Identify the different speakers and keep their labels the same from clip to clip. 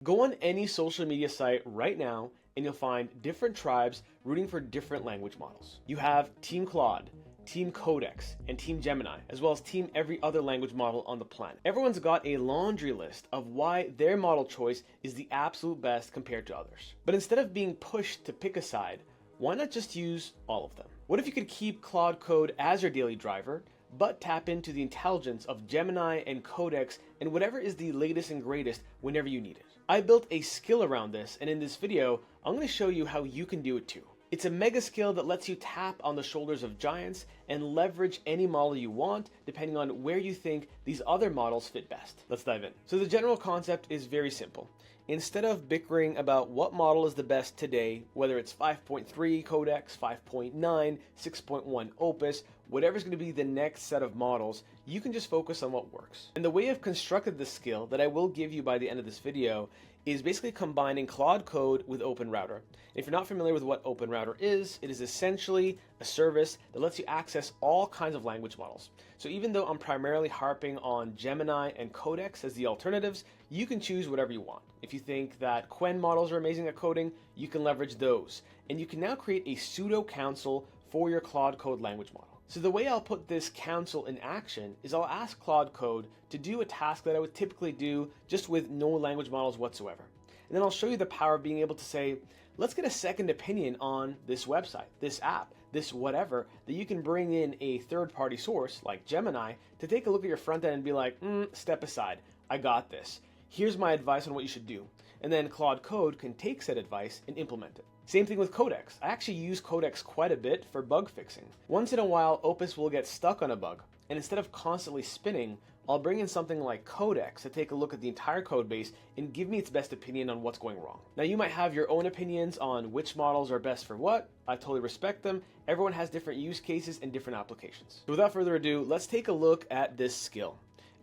Speaker 1: Go on any social media site right now and you'll find different tribes rooting for different language models. You have Team Claude, Team Codex, and Team Gemini, as well as Team every other language model on the planet. Everyone's got a laundry list of why their model choice is the absolute best compared to others. But instead of being pushed to pick a side, why not just use all of them? What if you could keep Claude Code as your daily driver, but tap into the intelligence of Gemini and Codex and whatever is the latest and greatest whenever you need it? I built a skill around this, and in this video, I'm going to show you how you can do it too. It's a mega skill that lets you tap on the shoulders of giants and leverage any model you want, depending on where you think these other models fit best. Let's dive in. So the general concept is very simple. Instead of bickering about what model is the best today, whether it's 5.3 Codex, 5.9, 6.1 Opus, whatever's going to be the next set of models, you can just focus on what works. And the way I've constructed this skill that I will give you by the end of this video is basically combining Claude Code with OpenRouter. If you're not familiar with what OpenRouter is, it is essentially a service that lets you access all kinds of language models. So even though I'm primarily harping on Gemini and Codex as the alternatives, you can choose whatever you want. If you think that Quen models are amazing at coding, you can leverage those. And you can now create a pseudo council for your Claude Code language model. So the way I'll put this council in action is I'll ask Claude Code to do a task that I would typically do just with no language models whatsoever. And then I'll show you the power of being able to say, let's get a second opinion on this website, this app, this whatever, that you can bring in a third-party source like Gemini to take a look at your front end and be like, step aside, I got this. Here's my advice on what you should do. And then Claude Code can take said advice and implement it. Same thing with Codex. I actually use Codex quite a bit for bug fixing. Once in a while, Opus will get stuck on a bug, and instead of constantly spinning, I'll bring in something like Codex to take a look at the entire code base and give me its best opinion on what's going wrong. Now, you might have your own opinions on which models are best for what. I totally respect them. Everyone has different use cases and different applications. So without further ado, let's take a look at this skill.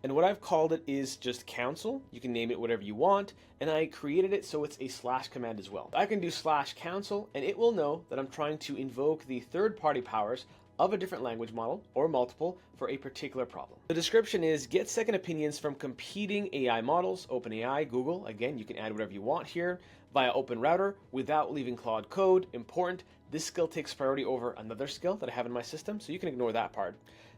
Speaker 1: And what I've called it is just council. You can name it whatever you want. And I created it so it's a slash command as well. I can do slash council and it will know that I'm trying to invoke the third-party powers of a different language model or multiple for a particular problem. The description is get second opinions from competing AI models, OpenAI, Google. Again, you can add whatever you want here via OpenRouter without leaving Claude Code. Important, this skill takes priority over another skill that I have in my system, so you can ignore that part.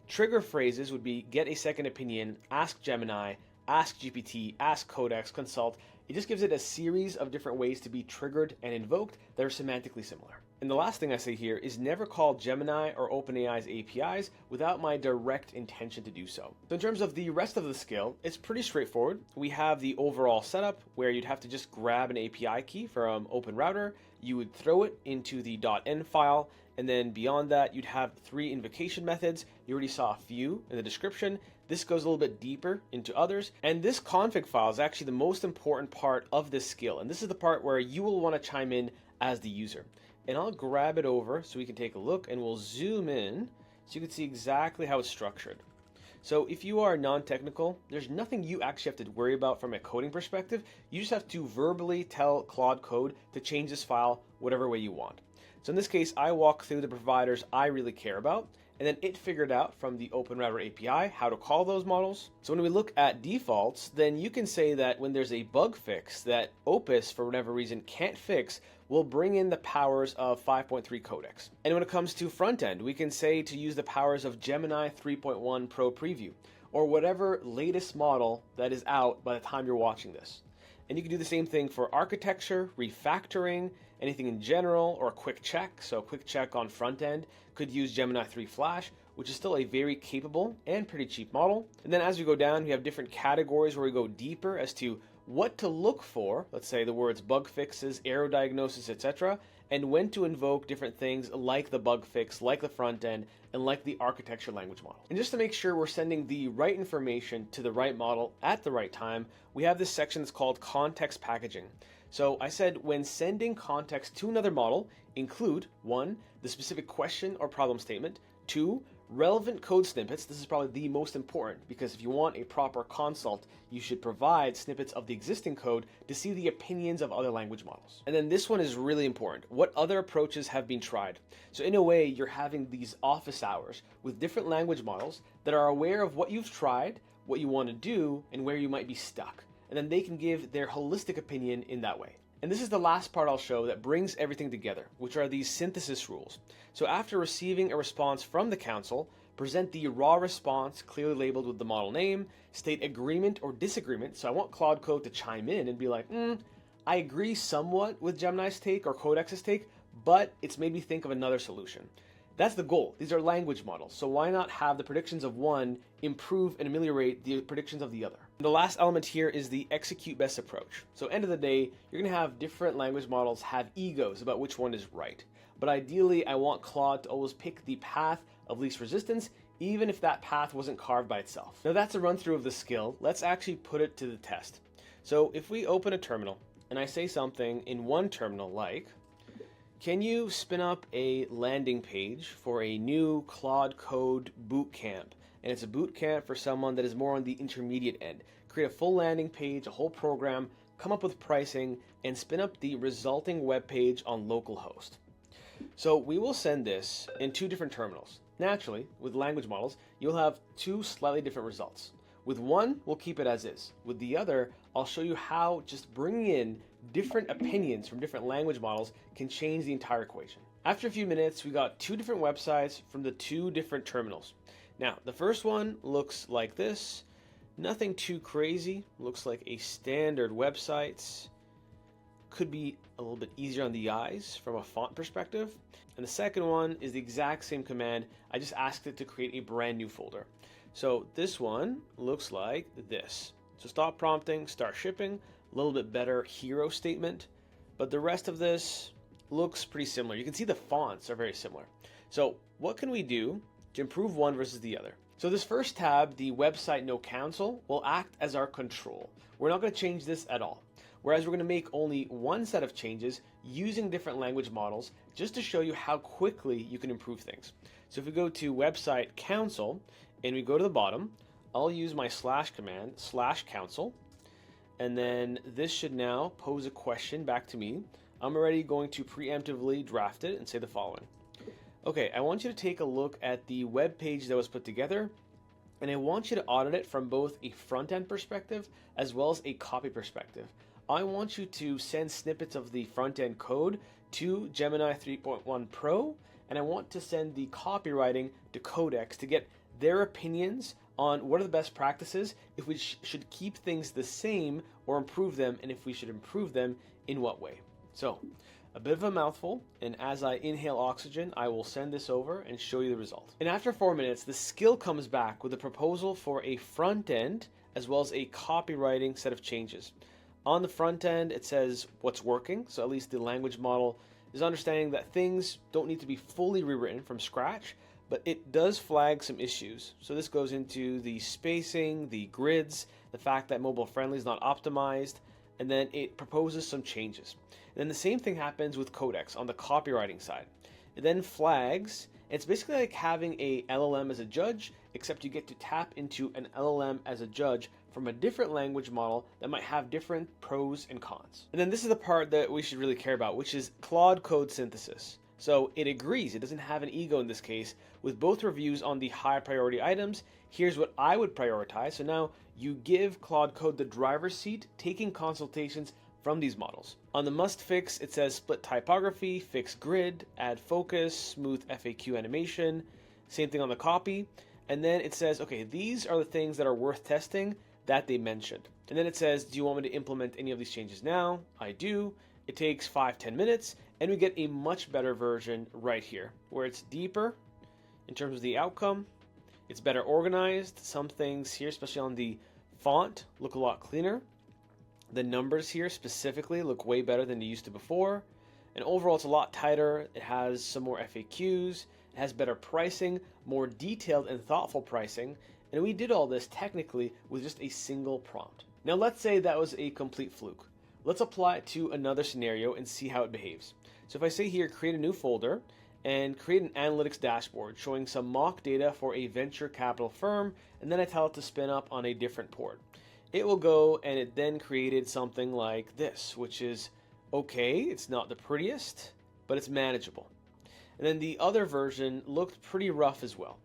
Speaker 1: Trigger phrases would be get a second opinion, ask Gemini, ask GPT, ask Codex, consult. It just gives it a series of different ways to be triggered and invoked that are semantically similar. And the last thing I say here is never call Gemini or OpenAI's APIs without my direct intention to do so. So in terms of the rest of the skill, it's pretty straightforward. We have the overall setup where you'd have to just grab an API key from OpenRouter, you would throw it into the .env file, and then beyond that, you'd have 3 invocation methods. You already saw a few in the description. This goes a little bit deeper into others. And this config file is actually the most important part of this skill. And this is the part where you will want to chime in as the user. And I'll grab it over so we can take a look and we'll zoom in so you can see exactly how it's structured. So if you are non-technical, there's nothing you actually have to worry about from a coding perspective. You just have to verbally tell Claude Code to change this file whatever way you want. So in this case, I walk through the providers I really care about, and then it figured out from the OpenRouter API how to call those models. So when we look at defaults, then you can say that when there's a bug fix that Opus, for whatever reason, can't fix, we'll bring in the powers of 5.3 Codex. And when it comes to front end, we can say to use the powers of Gemini 3.1 Pro Preview, or whatever latest model that is out by the time you're watching this. And you can do the same thing for architecture, refactoring, anything in general, or a quick check. So a quick check on front end could use Gemini 3 Flash, which is still a very capable and pretty cheap model. And then as we go down, we have different categories where we go deeper as to what to look for. Let's say the words bug fixes, error diagnosis, etc. And when to invoke different things like the bug fix, like the front end, and like the architecture language model. And just to make sure we're sending the right information to the right model at the right time, we have this section that's called context packaging. So I said when sending context to another model, include 1, the specific question or problem statement, 2, relevant code snippets. This is probably the most important because if you want a proper consult, you should provide snippets of the existing code to see the opinions of other language models. And then this one is really important. What other approaches have been tried? So in a way, you're having these office hours with different language models that are aware of what you've tried, what you want to do, and where you might be stuck. and then they can give their holistic opinion in that way. And this is the last part I'll show that brings everything together, which are these synthesis rules. So after receiving a response from the council, present the raw response clearly labeled with the model name, state agreement or disagreement. So I want Claude Code to chime in and be like, I agree somewhat with Gemini's take or Codex's take, but it's made me think of another solution. That's the goal. These are language models, so why not have the predictions of one improve and ameliorate the predictions of the other? The last element here is the execute best approach. So end of the day, you're going to have different language models have egos about which one is right. But ideally, I want Claude to always pick the path of least resistance, even if that path wasn't carved by itself. Now that's a run through of the skill. Let's actually put it to the test. So if we open a terminal and I say something in one terminal like, can you spin up a landing page for a new Claude Code bootcamp? And it's a bootcamp for someone that is more on the intermediate end. Create a full landing page, a whole program, come up with pricing, and spin up the resulting web page on localhost. So we will send this in two different terminals. Naturally, with language models, you'll have two slightly different results. With one, we'll keep it as is. With the other, I'll show you how just bringing in different opinions from different language models can change the entire equation. After a few minutes, we got two different websites from the two different terminals. Now, the first one looks like this. Nothing too crazy. Looks like a standard website. Could be a little bit easier on the eyes from a font perspective. And the second one is the exact same command. I just asked it to create a brand new folder. So this one looks like this. So stop prompting, start shipping, a little bit better hero statement, but the rest of this looks pretty similar. You can see the fonts are very similar. So what can we do to improve one versus the other? So this first tab, the website no cancel, will act as our control. We're not going to change this at all. Whereas we're going to make only one set of changes using different language models just to show you how quickly you can improve things. So if we go to website council and we go to the bottom, I'll use my slash command, /council, and then this should now pose a question back to me. I'm already going to preemptively draft it and say the following. Okay, I want you to take a look at the web page that was put together, and I want you to audit it from both a front-end perspective as well as a copy perspective. I want you to send snippets of the front-end code to Gemini 3.1 Pro, and I want to send the copywriting to Codex to get their opinions on what are the best practices, if we should keep things the same or improve them, and if we should improve them, in what way. So, a bit of a mouthful, and as I inhale oxygen, I will send this over and show you the result. And after 4 minutes, the skill comes back with a proposal for a front end as well as a copywriting set of changes. On the front end, it says what's working, so at least the language model is understanding that things don't need to be fully rewritten from scratch, but it does flag some issues. So this goes into the spacing, the grids, the fact that mobile friendly is not optimized, and then it proposes some changes. And then the same thing happens with Codex on the copywriting side. It then flags. It's basically like having a LLM as a judge, except you get to tap into an LLM as a judge from a different language model that might have different pros and cons. And then this is the part that we should really care about, which is Claude Code synthesis. So it agrees, it doesn't have an ego in this case, with both reviews on the high priority items. Here's what I would prioritize. So now you give Claude Code the driver's seat, taking consultations from these models. On the must fix, it says split typography, fix grid, add focus, smooth FAQ animation. Same thing on the copy. And then it says, okay, these are the things that are worth testing that they mentioned. And then it says, do you want me to implement any of these changes now? I do. It takes 5-10 minutes, and we get a much better version right here, where it's deeper in terms of the outcome. It's better organized. Some things here, especially on the font, look a lot cleaner. The numbers here specifically look way better than they used to before. And overall, it's a lot tighter. It has some more FAQs. It has better pricing, more detailed and thoughtful pricing. And we did all this technically with just a single prompt. Now let's say that was a complete fluke. Let's apply it to another scenario and see how it behaves. So if I say here, create a new folder and create an analytics dashboard showing some mock data for a venture capital firm, and then I tell it to spin up on a different port. It will go, and it then created something like this, which is okay, it's not the prettiest, but it's manageable. And then the other version looked pretty rough as well.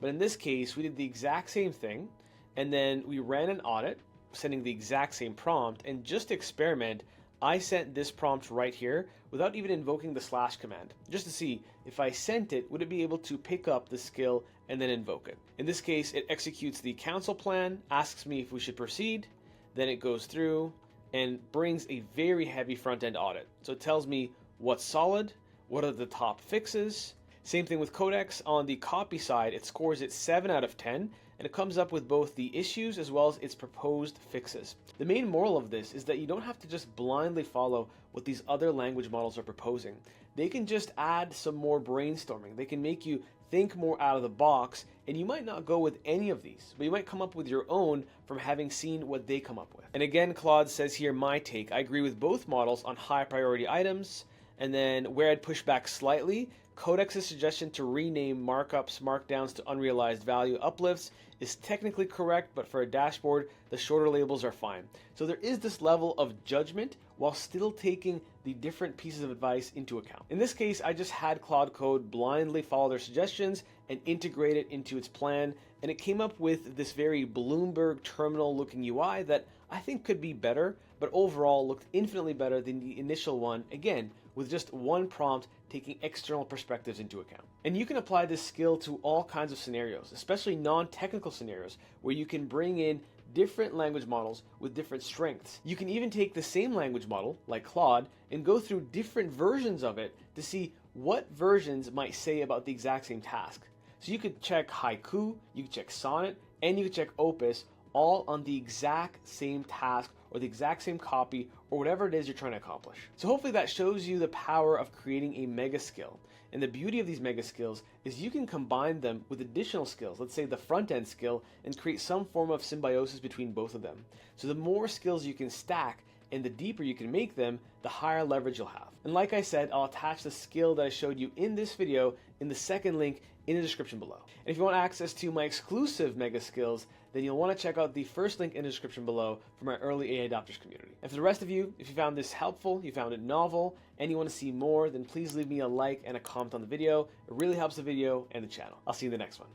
Speaker 1: But in this case, we did the exact same thing, and then we ran an audit, sending the exact same prompt, and just to experiment, I sent this prompt right here without even invoking the / command, just to see if I sent it, would it be able to pick up the skill and then invoke it. In this case, it executes the council plan, asks me if we should proceed, then it goes through and brings a very heavy front-end audit. So it tells me what's solid, what are the top fixes. Same thing with Codex. On the copy side, it scores it 7 out of 10, and it comes up with both the issues as well as its proposed fixes. The main moral of this is that you don't have to just blindly follow what these other language models are proposing. They can just add some more brainstorming. They can make you think more out of the box, and you might not go with any of these, but you might come up with your own from having seen what they come up with. And again, Claude says here, my take, I agree with both models on high priority items, and then where I'd push back slightly, Codex's suggestion to rename markups, markdowns to unrealized value uplifts is technically correct, but for a dashboard, the shorter labels are fine. So there is this level of judgment while still taking the different pieces of advice into account. In this case, I just had Claude Code blindly follow their suggestions and integrate it into its plan, and it came up with this very Bloomberg Terminal looking UI that I think could be better, but overall looked infinitely better than the initial one, again, with just one prompt taking external perspectives into account. And you can apply this skill to all kinds of scenarios, especially non-technical scenarios, where you can bring in different language models with different strengths. You can even take the same language model, like Claude, and go through different versions of it to see what versions might say about the exact same task. So you could check Haiku, you could check Sonnet, and you could check Opus, all on the exact same task or the exact same copy or whatever it is you're trying to accomplish. So hopefully that shows you the power of creating a mega skill. And the beauty of these mega skills is you can combine them with additional skills, let's say the front end skill, and create some form of symbiosis between both of them. So the more skills you can stack and the deeper you can make them, the higher leverage you'll have. And like I said, I'll attach the skill that I showed you in this video in the second link in the description below. And if you want access to my exclusive mega skills, then you'll want to check out the first link in the description below for my early AI Dopters community. And for the rest of you, if you found this helpful, you found it novel, and you want to see more, then please leave me a like and a comment on the video. It really helps the video and the channel. I'll see you in the next one.